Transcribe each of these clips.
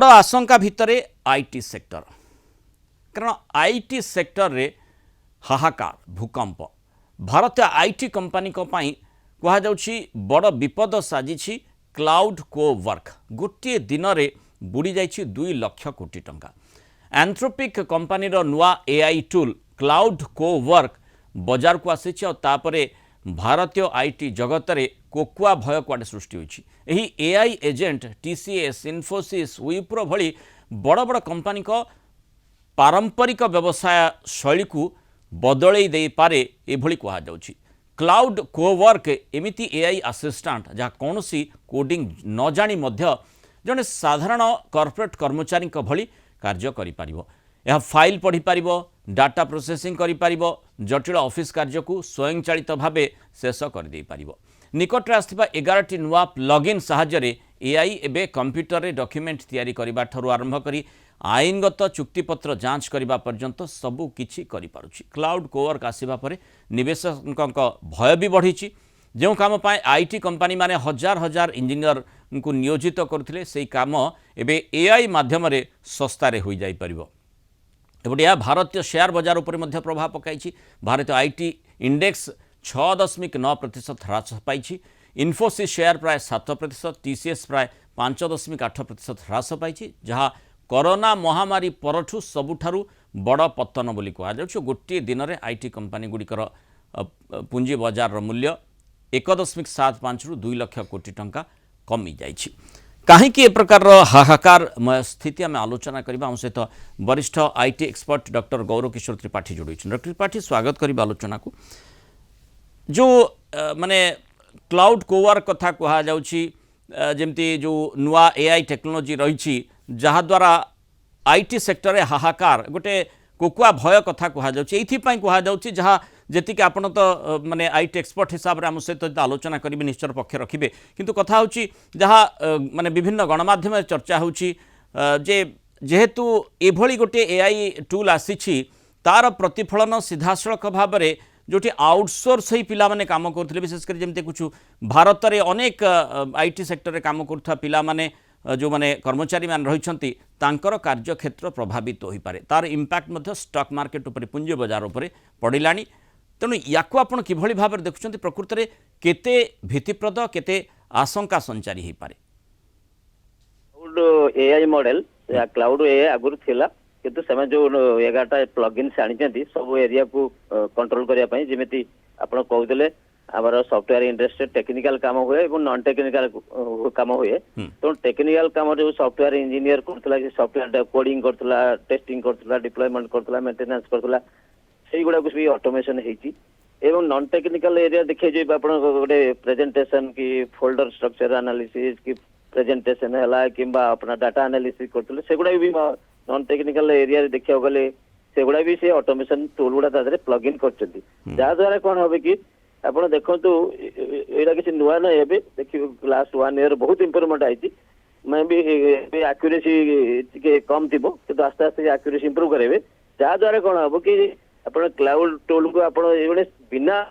बड़ आशंका भितर आईटी सेक्टर कारण आईटी सेक्टर रे हाहाकार भूकंप भारतीय आईटी कंपनी कहुच्छी बड़ विपद साजिछि क्लाउड को वर्क गोटे दिन में बुड़ी जाइछि 2 लाख कोटी टंका। एंथ्रोपिक कंपनी नुआ एआई टूल क्लाउड को वर्क बाजार को आसीछि और तापरे भारतीय आईटी जगत रे कोकुआ भय कुआडे सृष्टि होइछि। एही AI agent TCS Infosys Wipro भली बड़ बड़ कंपनी को पारंपरिक व्यवसाय शैली को बदलई दे पारे एभली कहा जाउछि। क्लाउड कोवर्क एमिति एआई असिस्टेंट जहाँ कौनसी कोडिंग न जानी मध्य जने साधारण कॉर्पोरेट कर्मचारी भली कार्य करि पारिबो। यह फाइल पढ़ी पारिबो, डाटा प्रोसेसिंग करि पारिबो, जटिल ऑफिस कार्य को स्वयंचालित भावे शेष कर दे पारिबो। निकटरे आस्थिबा 11टी नुआ प्लगइन साहाय्य एआई एबे कंप्यूटर रे डॉक्यूमेंट तैयारी करिबा ठरू आरंभ करी आईनगत चुक्तिपत्र जांच करने पर्यंत सबू किछि करि पारुछि। क्लाउड कोवर्क आसिबा परे निवेशक भय भी बढ़ी जो काम पाए आईटी कंपनी माने हजार हजार इंजीनियर को नियोजित करथिले सेही काम एबे एआई माध्यम रे सस्तारे होई जाई परिबो। एपटे यह भारतीय शेयर बाजार उपर मध्य प्रभाव पकाई। भारतीय आईटी इंडेक्स 6.9% ह्रास पाई। इन्फोसिस शेयर प्राय 7%, टीसीएस प्राय 5.8% ह्रास पाई जहाँ कोरोना महामारी परठू सबुठारु बड़ पतन बोली कहुच्छे। गोटे दिन में आईटी कंपनी गुड़िकर पुंजी बाजार मूल्य 1.75 रु 2 लाख कोटी टंका कमी जाइछि। कहीं प्रकार हाहाकारमय स्थिति आम आलोचना करबा। हम सहित वरिष्ठ आईटी एक्सपर्ट डॉक्टर गौरव किशोर त्रिपाठी जोड़ी। डॉक्टर त्रिपाठी स्वागत करबा आलोचना को। जो माने क्लाउड कोवर्क कथा कहा जाउछि जेमती जो नुआ एआई टेक्नोलोजी रही जहाद्वारा आईटी सेक्टर में हाहाकार गोटे कोकुआ भय कथा कहुच्छी जहाँ जी आपन तो माने आईटी एक्सपर्ट हिसाब से आम सहित आलोचना करेंगे निश्चय पक्ष रखिए किंतु कथा होची जहाँ माने विभिन्न गणमाध्यम चर्चा होची जे जेहेतु एभली गोटे एआई टूल आसी तार प्रतिफलन सीधासलख भाव में जोटी आउटसोर्स ही पिला माने काम करथिले विशेषकर जमते कुछ भारत में अनेक आईटी सेक्टर रे काम करुवा पिला माने जो माने कर्मचारी मान रहिछंती तांकर कार्यक्षेत्र प्रभावित हो पारे तार इंपैक्ट स्टॉक मार्केट उपर पुंजी बाजार उपर पड़िलानी। तेणु याकू आपण किभली भाव में देखुछंती प्रकृत में केते भीतिप्रद केते आशंका संचारी हो पारे। क्लाउड एआई मॉडल या क्लाउड एआई आगुर थिला किंतु सेमे जो 11टा प्लगइन्स आनिचंती सब एरिया को कंट्रोल करिया पई जेमिति आपण कहउतले आमर सॉफ्टवेयर इंडस्ट्री टेक्निकल काम हुए और नॉन टेक्निकल काम हुए। तो टेक्निकल काम जो सॉफ्टवेयर इंजीनियर करथला सॉफ्टवेयर कोडिंग करथला टेस्टिंग करथला डिप्लॉयमेंट करथला मेंटेनेंस करथला सेही गुडा कुछ भी ऑटोमेशन हेची। एवं नॉन टेक्निकल एरिया देखिए जो आपण गोटे प्रेजेंटेशन की फोल्डर स्ट्रक्चर एनालिसिस की प्रेजेंटेशन हला किंबा अपना डाटा एनालिसिस करथले सेगुडा भी नॉन टेक्निकल एरिया देखिया गले सेगुडा भी से ऑटोमेशन टूल गुडा तादरे प्लग इन करचंती जा द्वारा कोन होबे कि आपण देखंतु एटा किसी नुआ ना एबे देखियो लास्ट 1 ईयर बहुत इंप्रूवमेंट आइछि। मैं भी एक्यूरेसी के कम थिबो किंतु आस्ते आस्ते एक्यूरेसी इंप्रूव करेबे जा द्वारा कोन होबो कि आपण क्लाउड टूल को आपण एबे बिना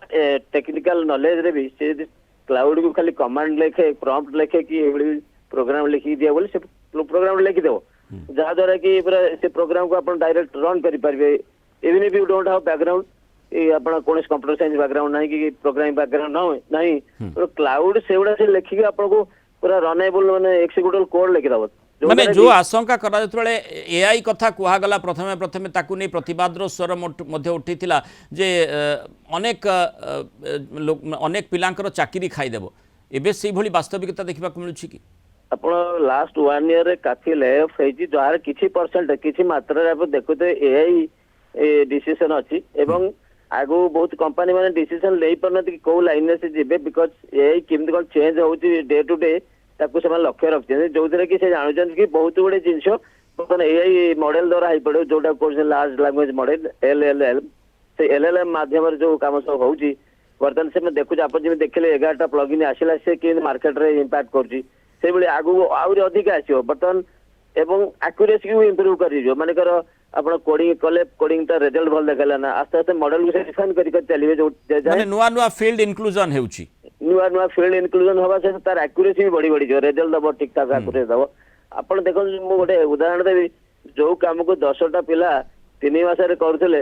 टेक्निकल नॉलेज रे भी से क्लाउड को खाली कमांड लिखे प्रॉम्प्ट लिखे कि एबे प्रोग्राम लिखि दिया बोले से प्रोग्राम लिखि देबो जहाँ द्वारा कि पूरा से प्रोग्राम को आप डायरेक्ट रन करें even if you don't have background आपण कौन कंप्यूटर साइंस बैकग्राउंड नहीं कि प्रोग्रामिंग बैकग्राउंड नहीं तो क्लाउड से गुड़ा से लिखिक आपको पूरा रनेबल माने एक्सिक्यूटेबल कोड लिखि दबो माने जो आशंका करा जतबेले एआई कथा कुहागला प्रथमे प्रथमे ताकू नै प्रतिवादर स्वर मध्ये उठिथिला जे अनेक पिलांकर चाकरी खाई देबो एबे सेही भली वास्तविकता देखिबा को मिलुछि कि आपण लास्ट 1 ईयर रे काफी लेफ हेजी जहार किछि परसेंट किछि मात्रा रे आप देखुते एआई डिसीजन अछि एवं आगु बहुत कंपनी माने डिसीजन ले परनति कि को लाइन से जेबे बिकॉज एआई केमति कोन चेंज होउछि डे टू डे ताकू से लक्ष्य रखते जो कि से जानुचन कि बहुत गुड़े जिनस एआई मॉडल द्वारा हो पड़े जोटा कौन लार्ज लैंग्वेज मॉडल एलएलएम से एलएलएम माध्यम जो काम सब होउछि वर्तमान से देखुछ आप जब देखले 11टा प्लगइन आसिला से कि मार्केट रे इंपैक्ट करछि से बळे आगु आउरी अधिक आसियो बर्तन एवं एक्यूरेसी को इंप्रूव करियो माने कर आपण कोडिंग कले कोडिंग ता रिजल्ट भल देखला ना आस्ते आस्ते मॉडल को डिफाइन करि चलिबे जो माने नुवा नुवा फील्ड इंक्लूजन हेउछि नुआ नुआ फील्ड इंक्लूजन हवा से तार एक्यूरेसी भी बढ़ी बढ़ी जो रिजल्ट दबो ठीक ठाक एक्यूरेसी दबो ଆପଣ ଦେଖନ୍ତୁ ମୁଁ ଗୋଟେ ଉଦାହରଣ ଦେବି ଯୋଉ କାମକୁ 10ଟା ପିଲା 3 ମାସରେ କରୁଥିଲେ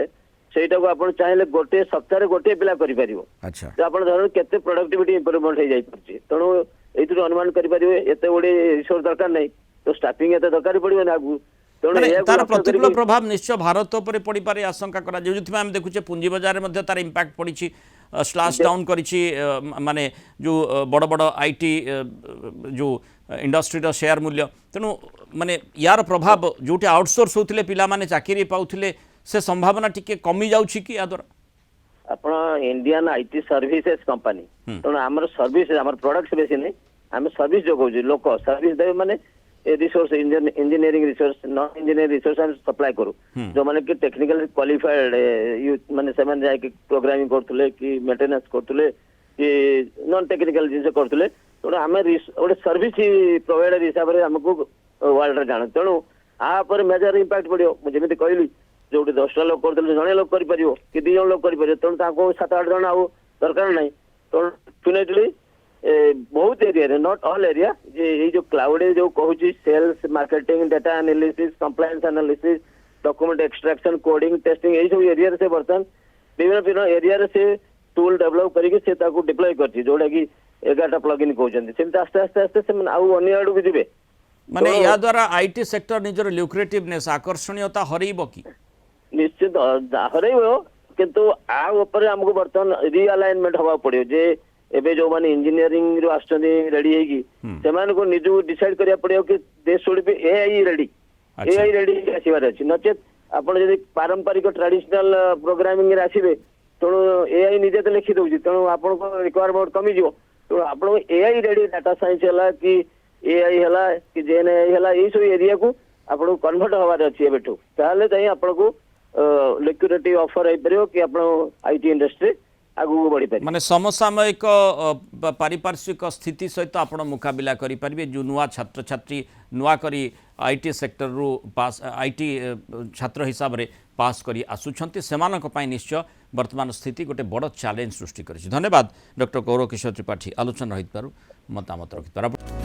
ସେଇଟାକୁ ଆପଣ ଚାହିଁଲେ ଗୋଟିଏ ସପ୍ତାହରେ ଗୋଟିଏ ପିଲା କରିପାରିବ। ଆଚ୍ଛା ତ ଆପଣ ଧରନ୍ତୁ କେତେ ପ୍ରଡକ୍ଟିଭିଟି ଇମ୍ପ୍ରୁଭମେଣ୍ଟ ହେଇଯାଇପାରୁଛି। ତେଣୁ ଏଇଥିରୁ ଅନୁମାନ କରିପାରିବେ ଏତେ ଗୁଡିଏ ରିସୋର୍ସ ଦରକାର ନାହିଁ ତ ଷ୍ଟାଫିଂ ଏତେ ଦରକାର ପଡିବନି ଆଗକୁ। ତେଣୁ ମାନେ ଏହାକୁ ତାର ଲକ୍ଷ୍ୟ ପ୍ରତିକୂଳ କରିକି ପ୍ରଭାବ ନିଶ୍ଚୟ ଭାରତ ଉପରେ ପଡ଼ିପାରେ ଆଶଙ୍କା କରାଯାଉ ଯେଉଁଥିପାଇଁ ଆମେ ଦେଖୁଛେ ପୁଞ୍ଜି ବଜାରରେ ମଧ୍ୟ ତାର ଇମ୍ପାକ୍ଟ ପଡ଼ିଛି ସ୍ଲାସ୍ ଡାଉନ୍ କରିଛି ମାନେ ଯେଉଁ ବଡ଼ ବଡ଼ ଆଇଟି ଯେଉଁ ଇଣ୍ଡଷ୍ଟ୍ରିର ସେୟାର ମୂଲ୍ୟ ତେଣୁ ମାନେ ୟାର ପ୍ରଭାବ ଯେଉଁଠି ଆଉଟସୋର୍ସ ହେଉଥିଲେ ପିଲାମାନେ ଚାକିରି ପାଉଥିଲେ ସେ ସମ୍ଭାବନା ଟିକେ କମି ଯାଉଛି କି ୟା ଦ୍ୱାରା ଆପଣ ଇଣ୍ଡିଆନ ଆଇଟି ସର୍ଭିସେସ୍ କମ୍ପାନୀ ତେଣୁ ଆମର ସର୍ଭିସ ଆମର ପ୍ରଡକ୍ଟ ବେଶୀ ନାହିଁ ଆମେ ସର୍ଭିସ ଯୋଗାଉଛୁ ଲୋକ ସର୍ଭିସ ଦେବେ ମାନେ resource engineering resource non engineering resource ଆମେ ସପ୍ଲାଏ କରୁ ଯୋଉମାନେ କି ଟେକ୍ନିକାଲି କ୍ୱାଲିଫାଏଡ ମାନେ ସେମାନେ ଯାଇକି ପ୍ରୋଗ୍ରାମିଂ କରୁଥିଲେ କି ମେଣ୍ଟେନାନ୍ସ କରୁଥିଲେ କି ନନ୍ ଟେକ୍ନିକାଲ ଜିନିଷ କରୁଥିଲେ ତେଣୁ ଆମେ ଗୋଟେ ସର୍ଭିସ ପ୍ରୋଭାଇଡର ହିସାବରେ ଆମକୁ ୱାର୍ଲଡରେ ଜାଣୁ ତେଣୁ ଆ ଉପରେ ମେଜର ଇମ୍ପାକ୍ଟ ପଡିବ ମୁଁ ଯେମିତି କହିଲି ଯୋଉଠି 10ଟା ଲୋକ କରୁଥିଲେ ଜଣେ ଲୋକ କରିପାରିବ କି 2 ଜଣ ଲୋକ କରିପାରିବ ତେଣୁ ତାଙ୍କୁ 7-8 ଜଣ ଆଉ ଦରକାର ନାହିଁ ତେଣୁ ଡେଫିନେଟଲି ବହୁତ ଏରିଆରେ ନଟ୍ ଅଲ୍ ଏରିଆ ଯେ ଏଇ ଯୋଉ କ୍ଲାଉଡ ଯୋଉ କହୁଛି sales marketing data analysis compliance analysis document extraction coding testing ଏଇ ସବୁ ଏରିଆରେ ସେ ବର୍ତ୍ତମାନ ବିଭିନ୍ନ ଏରିଆରେ ସେ ଟୁଲ ଡେଭଲପ କରିକି ସେ ତାକୁ ଡିପ୍ଲୟ କରିଛି ଯୋଉଟା କି 11ଟା ପ୍ଲଗଇନ୍ କହୁଛନ୍ତି ସେମିତି ଆସ୍ତେ ଆସ୍ତେ ଆସ୍ତେ ସେମାନେ ଆଉ ଅନ୍ୟ ଆଡକୁ ଯିବେ ମାନେ ୟା ଦ୍ୱାରା ଆଇଟି ସେକ୍ଟର ନିଜର ଲ୍ୟୁକ୍ରେଟିଭନେସ୍ ଆକର୍ଷଣୀୟତା ହରେଇବ କି ନିଶ୍ଚିତ ହରେଇବ କିନ୍ତୁ ଆ ଉପରେ ଆମକୁ ବର୍ତ୍ତମାନ ରିଆଲାଇନମେଣ୍ଟ ହବାକୁ ପଡିବ ଯେ ଏବେ ଯୋଉମାନେ ଇଞ୍ଜିନିୟରିଂ ରୁ ଆସୁଛନ୍ତି ରେଡି ହେଇକି ସେମାନଙ୍କୁ ନିଜକୁ ଡିସାଇଡ କରିବାକୁ ପଡିବ କି they should be AI ready AI ready ଆସିବାର ଅଛି ନଚେତ ଆପଣ ଯଦି ପାରମ୍ପରିକ ଟ୍ରାଡିସନାଲ ପ୍ରୋଗ୍ରାମିଂ ରେ ଆସିବେ ତେଣୁ ଏଆଇ ନିଜେ ତ ଲେଖି ଦଉଛି ତେଣୁ ଆପଣଙ୍କ ରିକ୍ୱାରମେଣ୍ଟ କମିଯିବ ତେଣୁ ଆପଣଙ୍କୁ ଏଆଇ ରେଡି ଡାଟା ସାଇନ୍ସ ହେଲା କି ଏଆଇ ହେଲା କି ଜେଏନଆଇ ହେଲା ଏଇ ସବୁ ଏରିଆକୁ ଆପଣଙ୍କୁ କନଭର୍ଟ ହବାର ଅଛି ଏବେଠୁ ତାହେଲେ ଯାଇ ଆପଣଙ୍କୁ ଲିକ୍ୟୁରିଟି ଅଫର ହେଇପାରିବ କି ଆପଣ ଆଇଟି ଇଣ୍ଡଷ୍ଟ୍ରି ଆଗକୁ ବଢ଼ିପାରିବେ ମାନେ ସମସାମୟିକ ପାରିପାର୍ଶ୍ୱିକ ସ୍ଥିତି ସହିତ ଆପଣ ମୁକାବିଲା କରିପାରିବେ ଯେଉଁ ନୂଆ ଛାତ୍ରଛାତ୍ରୀ ନୂଆ କରି ଆଇଟି ସେକ୍ଟରରୁ ପାସ୍ ଆଇଟି ଛାତ୍ର ହିସାବରେ ପାସ୍ କରି ଆସୁଛନ୍ତି ସେମାନଙ୍କ ପାଇଁ ନିଶ୍ଚୟ ବର୍ତ୍ତମାନ ସ୍ଥିତି ଗୋଟେ ବଡ଼ ଚ୍ୟାଲେଞ୍ଜ ସୃଷ୍ଟି କରିଛି ଧନ୍ୟବାଦ ଡକ୍ଟର ଗୌରକିଶୋର ତ୍ରିପାଠୀ ଆଲୋଚନା ରହିଥିବାରୁ ମତାମତ ରଖିଥିବାରୁ